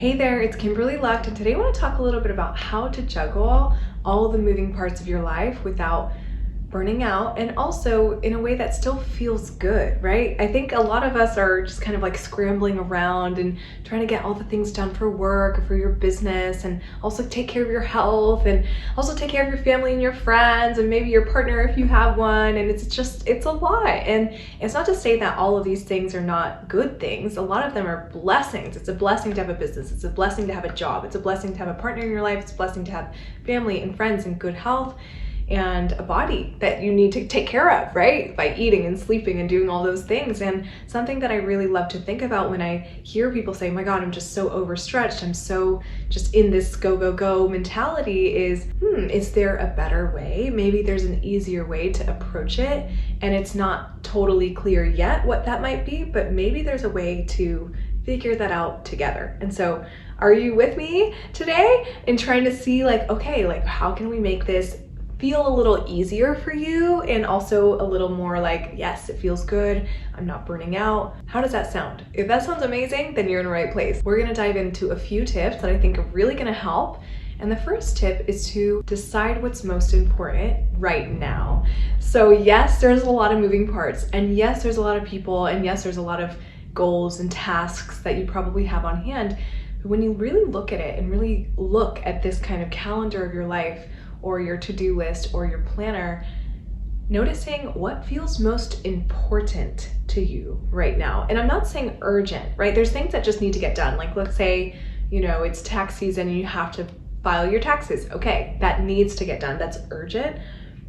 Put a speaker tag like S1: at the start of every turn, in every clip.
S1: Hey there, it's Kimberly Lucht, and today I want to talk a little bit about how to juggle all the moving parts of your life without burning out, and also in a way that still feels good, right? I think a lot of us are just kind of like scrambling around and trying to get all the things done for work or for your business, and also take care of your health, and also take care of your family and your friends, and maybe your partner if you have one. And it's a lot. And it's not to say that all of these things are not good things. A lot of them are blessings. It's a blessing to have a business. It's a blessing to have a job. It's a blessing to have a partner in your life. It's a blessing to have family and friends and good health and a body that you need to take care of, right? By eating and sleeping and doing all those things. And something that I really love to think about when I hear people say, oh my God, I'm just so overstretched, I'm so just in this go, go, go mentality is there a better way? Maybe there's an easier way to approach it. And it's not totally clear yet what that might be, but maybe there's a way to figure that out together. And so are you with me today in trying to see okay, how can we make this feel a little easier for you, and also a little more like, yes, it feels good, I'm not burning out. How does that sound? If that sounds amazing, then you're in the right place. We're gonna dive into a few tips that I think are really gonna help. And the first tip is to decide what's most important right now. So yes, there's a lot of moving parts, and yes, there's a lot of people, and yes, there's a lot of goals and tasks that you probably have on hand. But when you really look at it and really look at this kind of calendar of your life, or your to-do list, or your planner, noticing what feels most important to you right now. And I'm not saying urgent, right? There's things that just need to get done. Like, let's say, it's tax season and you have to file your taxes. Okay, that needs to get done. That's urgent.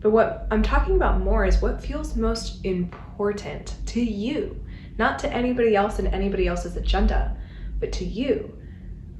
S1: But what I'm talking about more is what feels most important to you, not to anybody else and anybody else's agenda, but to you.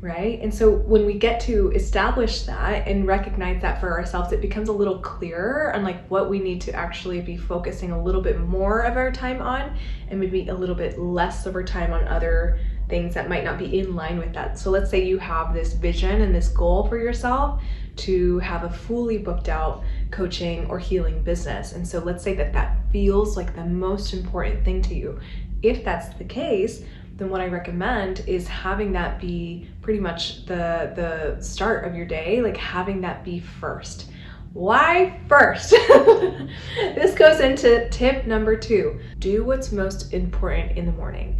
S1: Right? And so when we get to establish that and recognize that for ourselves, it becomes a little clearer on what we need to actually be focusing a little bit more of our time on, and maybe a little bit less of our time on other things that might not be in line with that. So let's say you have this vision and this goal for yourself to have a fully booked out coaching or healing business. And so let's say that feels like the most important thing to you. If that's the case, then what I recommend is having that be pretty much the start of your day, having that be first. Why first? This goes into tip number 2. Do what's most important in the morning.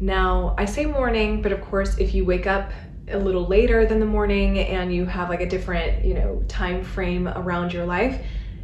S1: Now, I say morning, but of course, if you wake up a little later than the morning and you have a different, time frame around your life,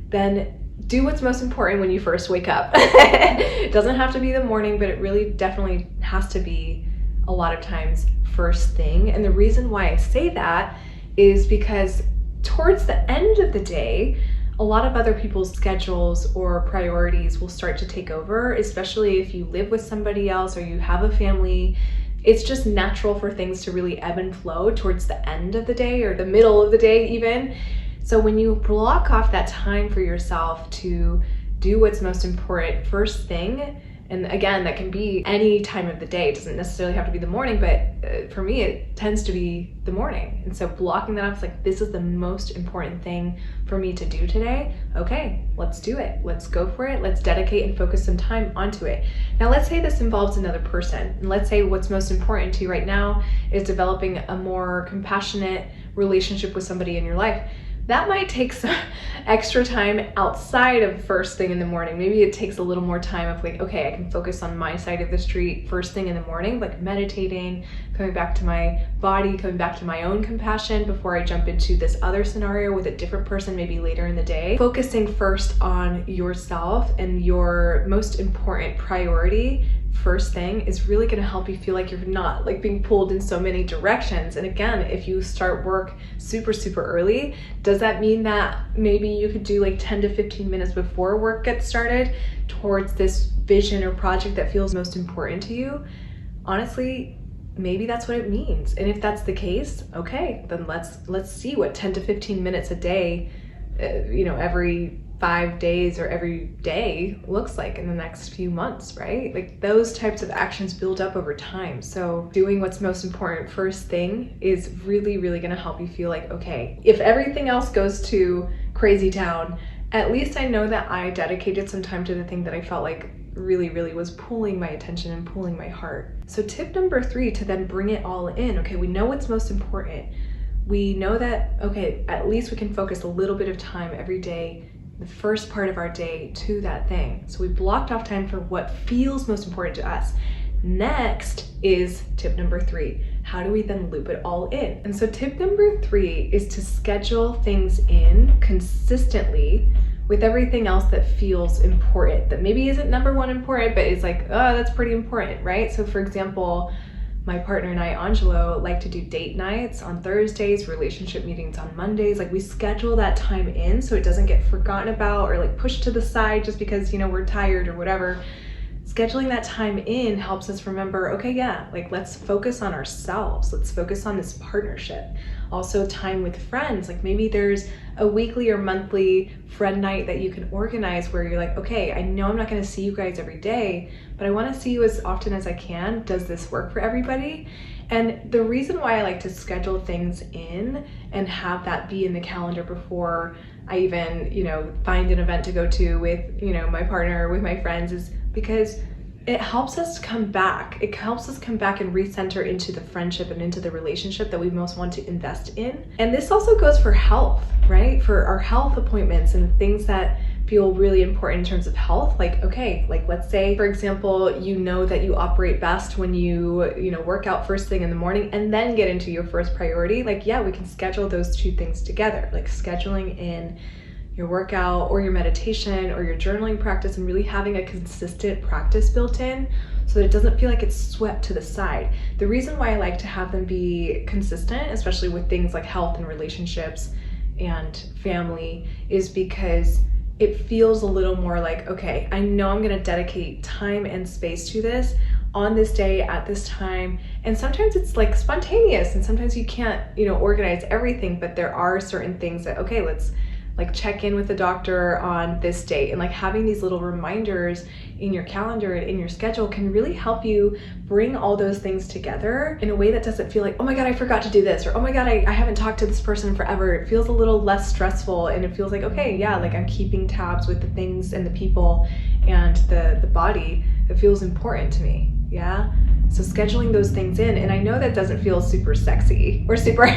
S1: then do what's most important when you first wake up. It doesn't have to be the morning, but it really definitely has to be a lot of times first thing. And the reason why I say that is because towards the end of the day, a lot of other people's schedules or priorities will start to take over, especially if you live with somebody else or you have a family. It's just natural for things to really ebb and flow towards the end of the day or the middle of the day even. So when you block off that time for yourself to do what's most important first thing, and again, that can be any time of the day, it doesn't necessarily have to be the morning, but for me, it tends to be the morning. And so blocking that off, this is the most important thing for me to do today. Okay, let's do it. Let's go for it. Let's dedicate and focus some time onto it. Now, let's say this involves another person. And let's say what's most important to you right now is developing a more compassionate relationship with somebody in your life. That might take some extra time outside of first thing in the morning. Maybe it takes a little more time of okay, I can focus on my side of the street first thing in the morning, meditating, coming back to my body, coming back to my own compassion before I jump into this other scenario with a different person, maybe later in the day. Focusing first on yourself and your most important priority first thing is really going to help you feel like you're not being pulled in so many directions. And again, if you start work super early, does that mean that maybe you could do 10 to 15 minutes before work gets started towards this vision or project that feels most important to you? Honestly, maybe that's what it means. And if that's the case, okay, then let's see what 10 to 15 minutes a day, every 5 days or every day looks like in the next few months, right? Those types of actions build up over time. So doing what's most important first thing is really going to help you feel okay, if everything else goes to crazy town, at least I know that I dedicated some time to the thing that I felt really, really was pulling my attention and pulling my heart. So tip number 3, to then bring it all in. Okay, we know what's most important. We know that, okay, at least we can focus a little bit of time every day, the first part of our day, to that thing. So we blocked off time for what feels most important to us. Next is tip number 3. How do we then loop it all in? And so tip number 3 is to schedule things in consistently with everything else that feels important, that maybe isn't number 1 important, but it's like, oh, that's pretty important, right? So for example, my partner and I, Angelo, like to do date nights on Thursdays, relationship meetings on Mondays. Like, we schedule that time in so it doesn't get forgotten about or like pushed to the side just because, you know, we're tired or whatever. Scheduling that time in helps us remember, okay, yeah, like, let's focus on ourselves. Let's focus on this partnership. Also, time with friends. Like, maybe there's a weekly or monthly friend night that you can organize where you're like, okay, I know I'm not going to see you guys every day, but I want to see you as often as I can. Does this work for everybody? And the reason why I like to schedule things in and have that be in the calendar before I even, you know, find an event to go to with, you know, my partner or with my friends is because it helps us come back. It helps us come back and recenter into the friendship and into the relationship that we most want to invest in. And this also goes for health, right? For our health appointments and things that feel really important in terms of health. Like, okay, like, let's say, for example, you know that you operate best when you know, work out first thing in the morning and then get into your first priority. Like, yeah, we can schedule those two things together, like scheduling in your workout or your meditation or your journaling practice and really having a consistent practice built in so that it doesn't feel like it's swept to the side. The reason why I like to have them be consistent, especially with things like health and relationships and family, is because it feels a little more like, okay, I know I'm gonna dedicate time and space to this on this day at this time. And sometimes it's like spontaneous and sometimes you can't, you know, organize everything, but there are certain things that, okay, let's like check in with the doctor on this date, and like having these little reminders in your calendar and in your schedule can really help you bring all those things together in a way that doesn't feel like, oh my God, I forgot to do this, or oh my God, I haven't talked to this person forever. It feels a little less stressful and it feels like, okay, yeah, like I'm keeping tabs with the things and the people and the body that feels important to me. Yeah. So scheduling those things in, and I know that doesn't feel super sexy or super,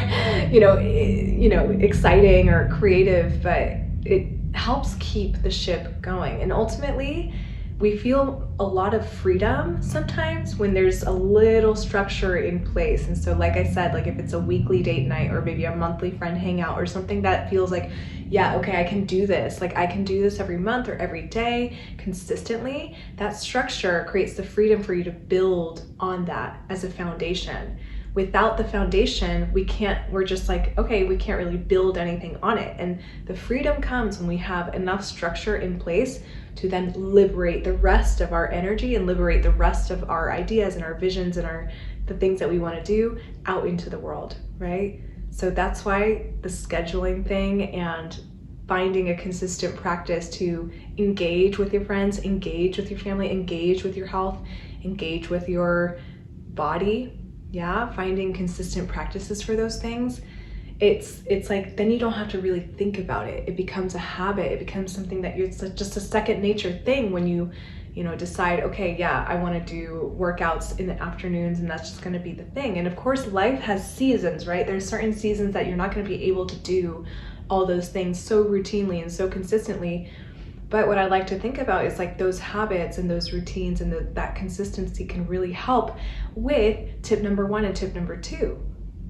S1: you know, exciting or creative, but it helps keep the ship going. And ultimately, we feel a lot of freedom sometimes when there's a little structure in place. And so, like I said, like if it's a weekly date night or maybe a monthly friend hangout or something that feels like, yeah, okay, I can do this. Like I can do this every month or every day consistently. That structure creates the freedom for you to build on that as a foundation. Without the foundation, we're just like, okay, we can't really build anything on it. And the freedom comes when we have enough structure in place to then liberate the rest of our energy and liberate the rest of our ideas and our visions and the things that we want to do out into the world, right? So that's why the scheduling thing and finding a consistent practice to engage with your friends, engage with your family, engage with your health, engage with your body. Yeah, finding consistent practices for those things. It's like, then you don't have to really think about it. It becomes a habit. It becomes something that it's just a second nature thing when you decide, okay, yeah, I want to do workouts in the afternoons and that's just going to be the thing. And of course, life has seasons, right? There's certain seasons that you're not going to be able to do all those things so routinely and so consistently. But what I like to think about is like those habits and those routines and that consistency can really help with tip number 1 and tip number 2,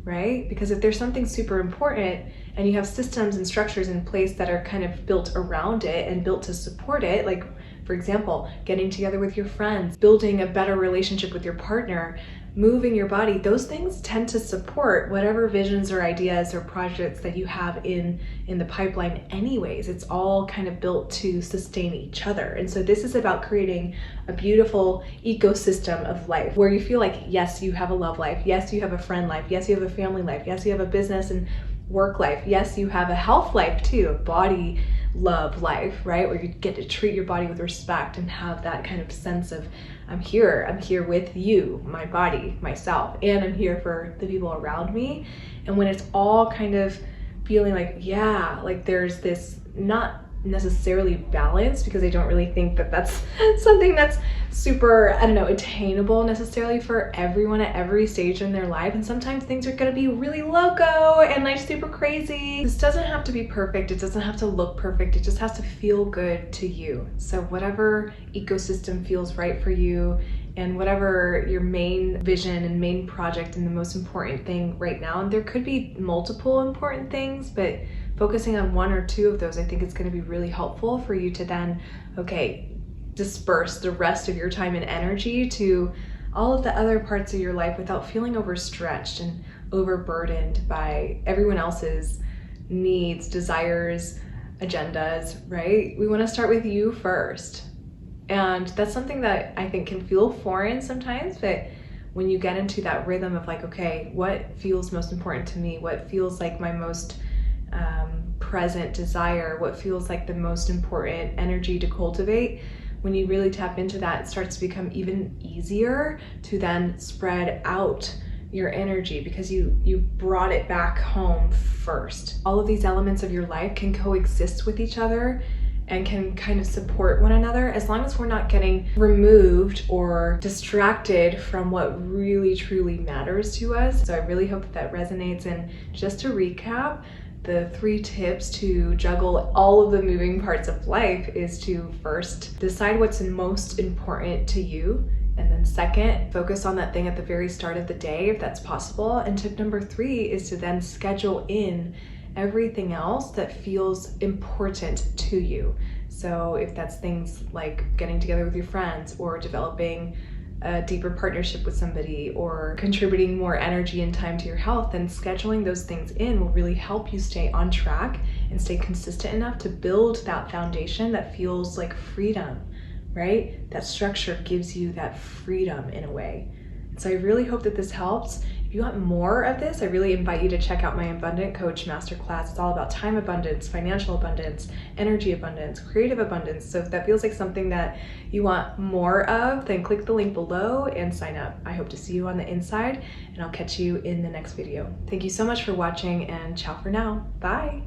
S1: right? Because if there's something super important and you have systems and structures in place that are kind of built around it and built to support it, like for example, getting together with your friends, building a better relationship with your partner, moving your body, those things tend to support whatever visions or ideas or projects that you have in the pipeline anyways. It's all kind of built to sustain each other. And so this is about creating a beautiful ecosystem of life where you feel like, yes, you have a love life. Yes, you have a friend life. Yes, you have a family life. Yes, you have a business and work life. Yes, you have a health life too, a body love life, right? Where you get to treat your body with respect and have that kind of sense of, I'm here with you, my body, myself, and I'm here for the people around me. And when it's all kind of feeling like, yeah, like there's this not necessarily balanced, because I don't really think that that's something that's super, I don't know, attainable necessarily for everyone at every stage in their life. And sometimes things are gonna be really loco and like super crazy. This doesn't have to be perfect. It doesn't have to look perfect. It just has to feel good to you. So whatever ecosystem feels right for you, and whatever your main vision and main project and the most important thing right now, and there could be multiple important things, but focusing on one or two of those, I think it's going to be really helpful for you to then, okay, disperse the rest of your time and energy to all of the other parts of your life without feeling overstretched and overburdened by everyone else's needs, desires, agendas, right? We want to start with you first. And that's something that I think can feel foreign sometimes, but when you get into that rhythm of like, okay, what feels most important to me? What feels like my most present desire? What feels like the most important energy to cultivate? When you really tap into that, it starts to become even easier to then spread out your energy, because you brought it back home first. All of these elements of your life can coexist with each other and can kind of support one another, as long as we're not getting removed or distracted from what really truly matters to us. So I really hope that resonates. And just to recap, the 3 tips to juggle all of the moving parts of life is to first decide what's most important to you. And then second, focus on that thing at the very start of the day, if that's possible. And tip number 3 is to then schedule in everything else that feels important to you. So if that's things like getting together with your friends, or developing a deeper partnership with somebody, or contributing more energy and time to your health, then scheduling those things in will really help you stay on track and stay consistent enough to build that foundation that feels like freedom, right? That structure gives you that freedom in a way. So I really hope that this helps. If you want more of this, I really invite you to check out my Abundant Coach Masterclass. It's all about time abundance, financial abundance, energy abundance, creative abundance. So if that feels like something that you want more of, then click the link below and sign up. I hope to see you on the inside, and I'll catch you in the next video. Thank you so much for watching, and ciao for now. Bye.